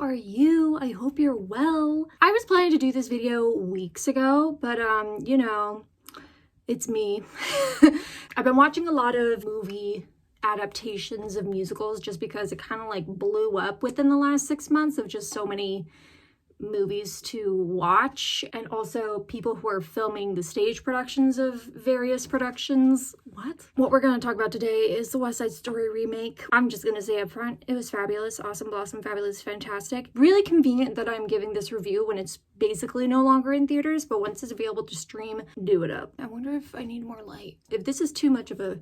are you? I hope you're well. I was planning to do this video weeks ago, but you know, it's me. I've been watching a lot of movie adaptations of musicals just because it kind of like blew up within the last 6 months of just so many movies to watch, and also people who are filming the stage productions of various productions. What we're going to talk about today is the West Side Story remake. I'm just going to say up front, it was fabulous, awesome, blossom, fabulous, fantastic. Really convenient that I'm giving this review when it's basically no longer in theaters, but once it's available to stream, do it up. I wonder if I need more light. If this is too much of a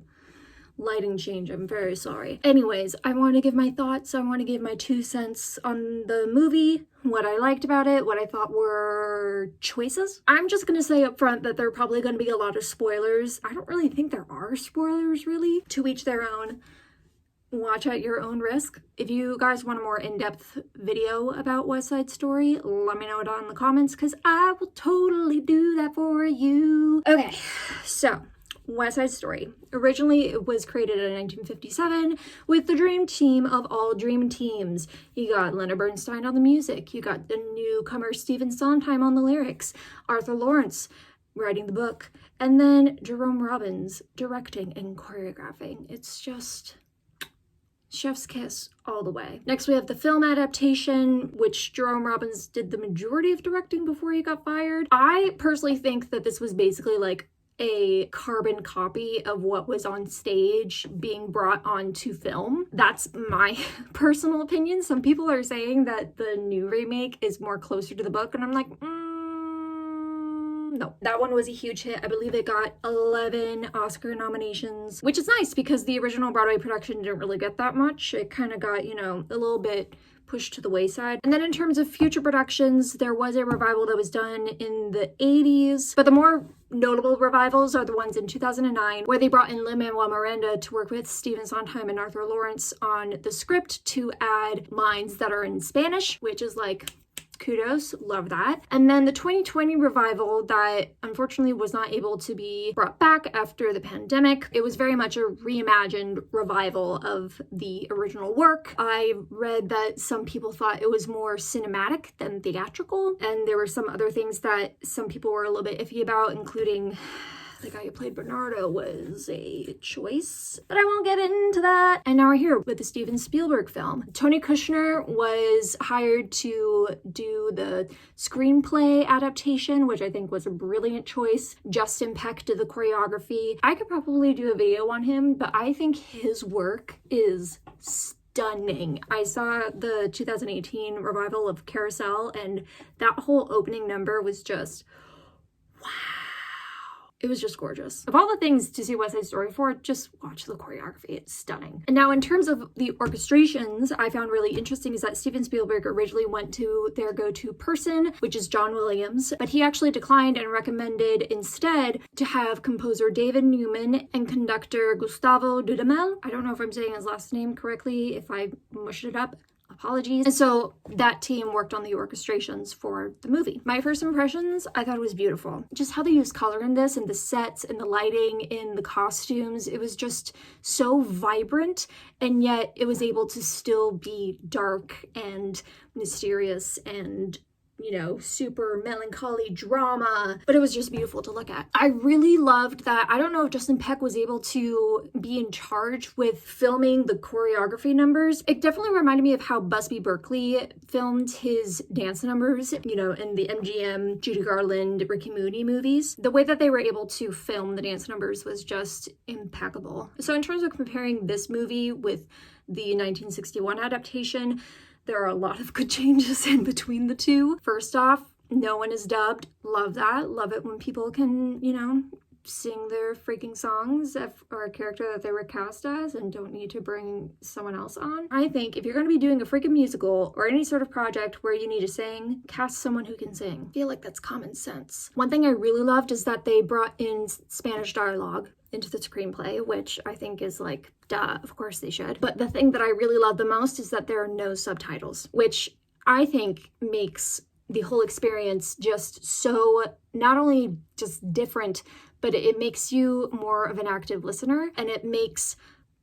lighting change, I'm very sorry. Anyways, I want to give my thoughts. I want to give my 2 cents on the movie, what I liked about it, what I thought were choices. I'm just gonna say up front that there are probably going to be a lot of spoilers. I don't really think there are spoilers, really. To each their own. Watch at your own risk. If you guys want a more in-depth video about West Side Story, let me know down in the comments, because I will totally do that for you. Okay, so West Side Story. Originally, it was created in 1957 with the dream team of all dream teams. You got Leonard Bernstein on the music. You got the newcomer Stephen Sondheim on the lyrics. Arthur Lawrence writing the book. And then Jerome Robbins directing and choreographing. It's just chef's kiss all the way. Next, we have the film adaptation, which Jerome Robbins did the majority of directing before he got fired. I personally think that this was basically like a carbon copy of what was on stage being brought onto film. That's my personal opinion. Some people are saying that the new remake is more closer to the book, and I'm like, no. That one was a huge hit. I believe it got 11 Oscar nominations, which is nice because the original Broadway production didn't really get that much. It kind of got, you know, a little bit pushed to the wayside. And then in terms of future productions, there was a revival that was done in the 80s, but the more notable revivals are the ones in 2009, where they brought in Lin-Manuel Miranda to work with Stephen Sondheim and Arthur Lawrence on the script to add lines that are in Spanish, which is like, kudos, love that. And then the 2020 revival that unfortunately was not able to be brought back after the pandemic. It was very much a reimagined revival of the original work. I read that some people thought it was more cinematic than theatrical, and there were some other things that some people were a little bit iffy about, including the guy who played Bernardo was a choice, but I won't get into that. And now we're here with the Steven Spielberg film. Tony Kushner was hired to do the screenplay adaptation, which I think was a brilliant choice. Justin Peck did the choreography. I could probably do a video on him, but I think his work is stunning. I saw the 2018 revival of Carousel, and that whole opening number was just, wow. It was just gorgeous. Of all the things to see West Side Story for, just watch the choreography. It's stunning. And now in terms of the orchestrations, I found really interesting is that Steven Spielberg originally went to their go-to person, which is John Williams, but he actually declined and recommended instead to have composer David Newman and conductor Gustavo Dudamel. I don't know if I'm saying his last name correctly. If I mushed it up, apologies. And so that team worked on the orchestrations for the movie. My first impressions, I thought it was beautiful. Just how they used color in this, and the sets and the lighting in the costumes. It was just so vibrant, and yet it was able to still be dark and mysterious and, you know, super melancholy drama, but it was just beautiful to look at. I really loved that. I don't know if Justin Peck was able to be in charge with filming the choreography numbers. It definitely reminded me of how Busby Berkeley filmed his dance numbers, you know, in the MGM, Judy Garland, Ricky Moody movies. The way that they were able to film the dance numbers was just impeccable. So in terms of comparing this movie with the 1961 adaptation, there are a lot of good changes in between the two. First off, no one is dubbed. Love that. Love it when people can, you know, sing their freaking songs or a character that they were cast as and don't need to bring someone else on. I think if you're going to be doing a freaking musical or any sort of project where you need to sing, cast someone who can sing. I feel like that's common sense. One thing I really loved is that they brought in Spanish dialogue into the screenplay, which I think is like, duh, of course they should. But the thing that I really love the most is that there are no subtitles, which I think makes the whole experience just so not only just different, but it makes you more of an active listener, and it makes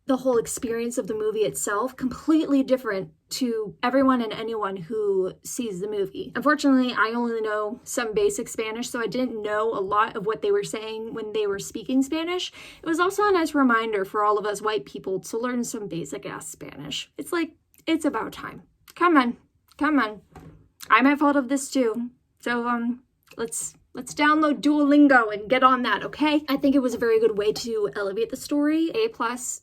the whole experience of the movie itself completely different to everyone and anyone who sees the movie. Unfortunately, I only know some basic Spanish, so I didn't know a lot of what they were saying when they were speaking Spanish. It was also a nice reminder for all of us white people to learn some basic ass Spanish. It's like, it's about time. Come on. I'm at fault of this too. So, let's download Duolingo and get on that, okay? I think it was a very good way to elevate the story. A+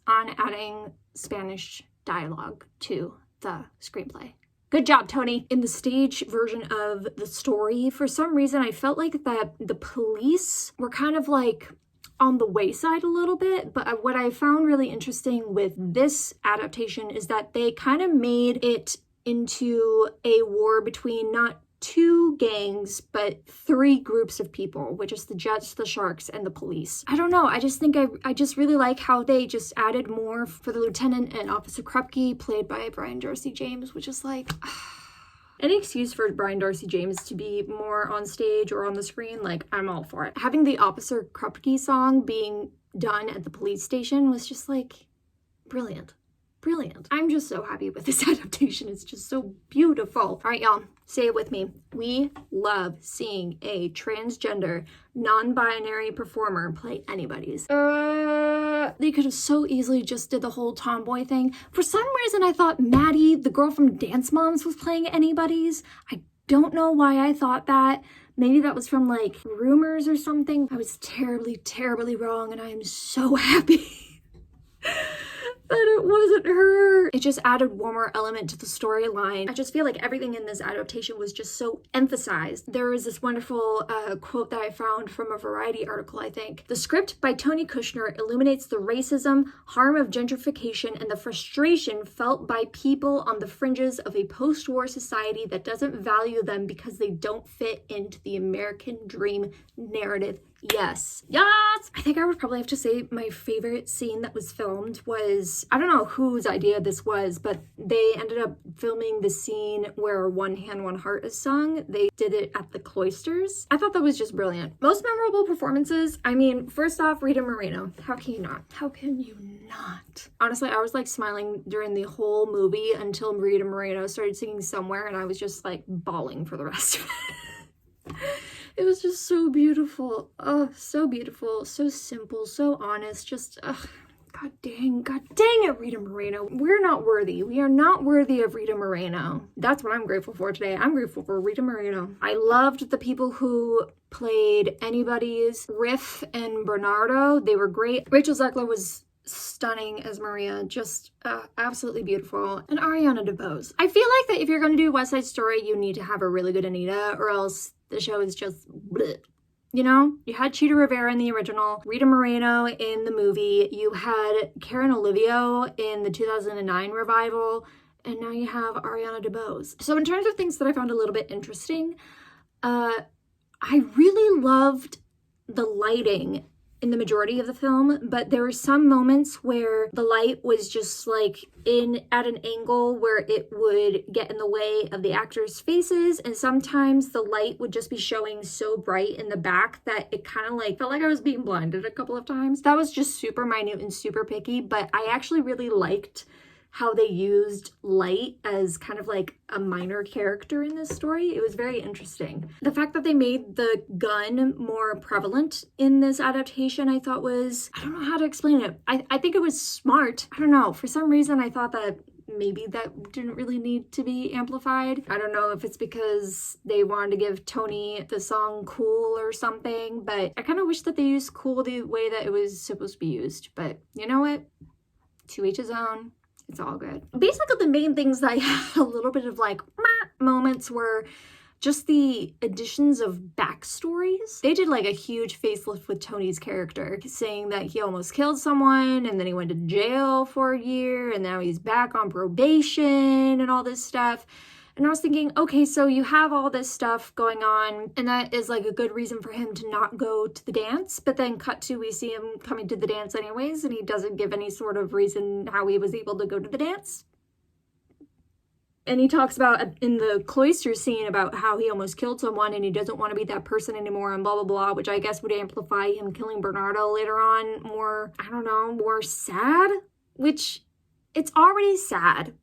on adding Spanish dialogue to the screenplay. Good job, Tony. In the stage version of the story, for some reason, I felt like that the police were kind of like on the wayside a little bit, but what I found really interesting with this adaptation is that they kind of made it into a war between not 2 gangs, but 3 groups of people, which is the Jets, the Sharks, and the police. I don't know, I just think I just really like how they just added more for the Lieutenant and Officer Krupke, played by Brian Darcy James, which is like, any excuse for Brian Darcy James to be more on stage or on the screen, like, I'm all for it. Having the Officer Krupke song being done at the police station was just like, brilliant. I'm just so happy with this adaptation. It's just so beautiful. All right, y'all, say it with me. We love seeing a transgender, non-binary performer play anybody's. They could have so easily just did the whole tomboy thing. For some reason, I thought Maddie, the girl from Dance Moms, was playing anybody's. I don't know why I thought that. Maybe that was from like rumors or something. I was terribly wrong, and I am so happy that it wasn't her. It just added one more element to the storyline. I just feel like everything in this adaptation was just so emphasized. There was this wonderful quote that I found from a Variety article, I think. The script by Tony Kushner illuminates the racism, harm of gentrification, and the frustration felt by people on the fringes of a post-war society that doesn't value them because they don't fit into the American dream narrative. Yes. I think I would probably have to say my favorite scene that was filmed was, I don't know whose idea this was, but they ended up filming the scene where One Hand, One Heart is sung. They did it at the Cloisters. I thought that was just brilliant. Most memorable performances, I mean, first off, Rita Moreno. How can you not? How can you not? Honestly, I was like smiling during the whole movie until Rita Moreno started singing Somewhere, and I was just like bawling for the rest of it. It was just so beautiful. Oh, so beautiful, so simple, so honest. Just, God dang it, Rita Moreno. We're not worthy. We are not worthy of Rita Moreno. That's what I'm grateful for today. I'm grateful for Rita Moreno. I loved the people who played anybody's. Riff and Bernardo. They were great. Rachel Zegler was stunning as Maria, just absolutely beautiful. And Ariana DeBose. I feel like that if you're going to do West Side Story, you need to have a really good Anita, or else the show is just bleh. You know, you had Cheetah Rivera in the original, Rita Moreno in the movie, you had Karen Olivio in the 2009 revival, and now you have Ariana DeBose. So in terms of things that I found a little bit interesting, I really loved the lighting in the majority of the film, but there were some moments where the light was just like at an angle where it would get in the way of the actors' faces, and sometimes the light would just be showing so bright in the back that it kind of like felt like I was being blinded a couple of times. That was just super minute and super picky, but I actually really liked how they used light as kind of like a minor character in this story. It was very interesting. The fact that they made the gun more prevalent in this adaptation, I thought was, I don't know how to explain it. I think it was smart. I don't know. For some reason, I thought that maybe that didn't really need to be amplified. I don't know if it's because they wanted to give Tony the song Cool or something, but I kind of wish that they used Cool the way that it was supposed to be used. But you know what? To each his own. It's all good. Basically, the main things that I had a little bit of like moments were just the additions of backstories. They did like a huge facelift with Tony's character, saying that he almost killed someone and then he went to jail for a year and now he's back on probation and all this stuff. And I was thinking, okay, so you have all this stuff going on, and that is like a good reason for him to not go to the dance. But then cut to, we see him coming to the dance anyways, and he doesn't give any sort of reason how he was able to go to the dance. And he talks about in the cloister scene about how he almost killed someone and he doesn't want to be that person anymore and blah, blah, blah, which I guess would amplify him killing Bernardo later on more, I don't know, more sad which it's already sad.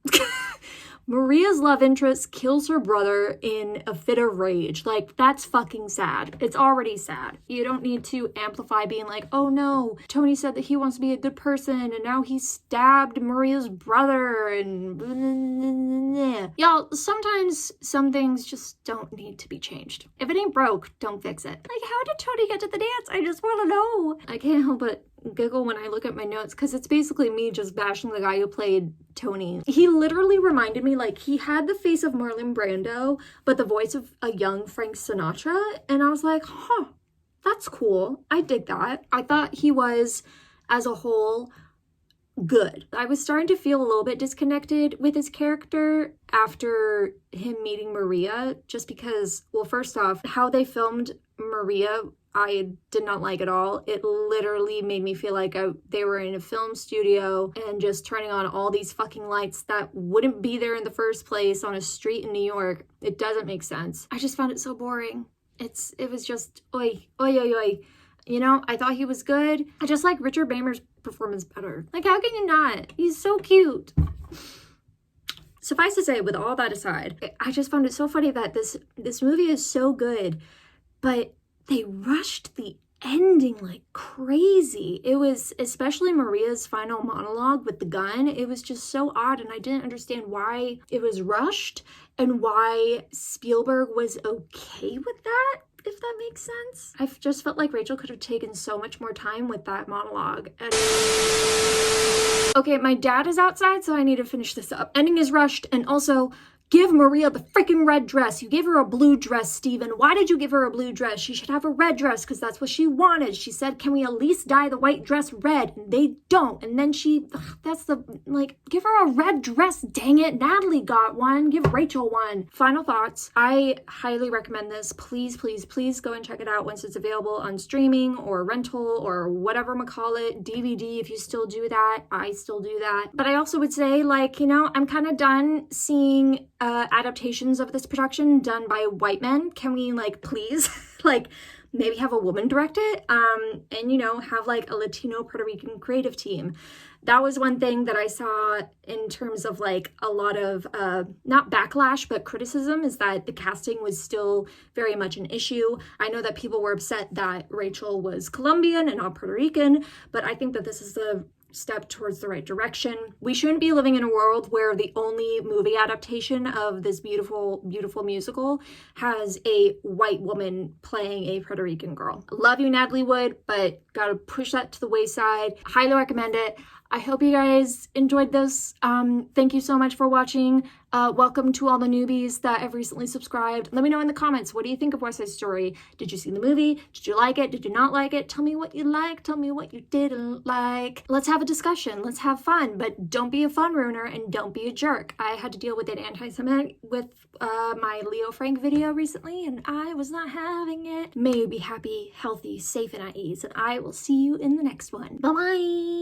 Maria's love interest kills her brother in a fit of rage. Like, that's fucking sad. It's already sad. You don't need to amplify being like, oh no, Tony said that he wants to be a good person and now he stabbed Maria's brother and y'all, sometimes some things just don't need to be changed. If it ain't broke, don't fix it. Like, how did Tony get to the dance? I just want to know. I can't help but giggle when I look at my notes because it's basically me just bashing the guy who played Tony. He literally reminded me, like, he had the face of Marlon Brando but the voice of a young Frank Sinatra, and I was like, huh, that's cool. I dig that. I thought he was, as a whole, good. I was starting to feel a little bit disconnected with his character after him meeting Maria, just because, well, first off, how they filmed Maria, I did not like at all. It literally made me feel like they were in a film studio and just turning on all these fucking lights that wouldn't be there in the first place on a street in New York. It doesn't make sense. I just found it so boring. It was just, oi, oi, oi, oi. You know, I thought he was good. I just like Richard Beymer's performance better. Like, how can you not? He's so cute. Suffice to say, with all that aside, I just found it so funny that this movie is so good, but they rushed the ending like crazy. It was, especially Maria's final monologue with the gun, it was just so odd, and I didn't understand why it was rushed and why Spielberg was okay with that, if that makes sense. I just felt like Rachel could have taken so much more time with that monologue. Okay, my dad is outside, so I need to finish this up. Ending is rushed, and also, give Maria the freaking red dress. You gave her a blue dress, Steven. Why did you give her a blue dress? She should have a red dress because that's what she wanted. She said, can we at least dye the white dress red? And they don't. And then give her a red dress, dang it. Natalie got one. Give Rachel one. Final thoughts. I highly recommend this. Please, please, please go and check it out once it's available on streaming or rental or whatever we call it. DVD, if you still do that. I still do that. But I also would say, like, you know, I'm kind of done seeing adaptations of this production done by white men. Can we, like, please, like, maybe have a woman direct it, and, you know, have, like, a Latino Puerto Rican creative team. That was one thing that I saw in terms of, like, a lot of, not backlash, but criticism, is that the casting was still very much an issue. I know that people were upset that Rachel was Colombian and not Puerto Rican, but I think that this is a step towards the right direction. We shouldn't be living in a world where the only movie adaptation of this beautiful, beautiful musical has a white woman playing a Puerto Rican girl. Love you, Natalie Wood, but gotta push that to the wayside. Highly recommend it. I hope you guys enjoyed this. Thank you so much for watching. Welcome to all the newbies that have recently subscribed. Let me know in the comments, what do you think of West Side Story? Did you see the movie? Did you like it? Did you not like it? Tell me what you liked. Tell me what you didn't like. Let's have a discussion. Let's have fun, but don't be a fun ruiner and don't be a jerk. I had to deal with an anti-Semitic with my Leo Frank video recently, and I was not having it. May you be happy, healthy, safe, and at ease, and I will see you in the next one. Bye-bye!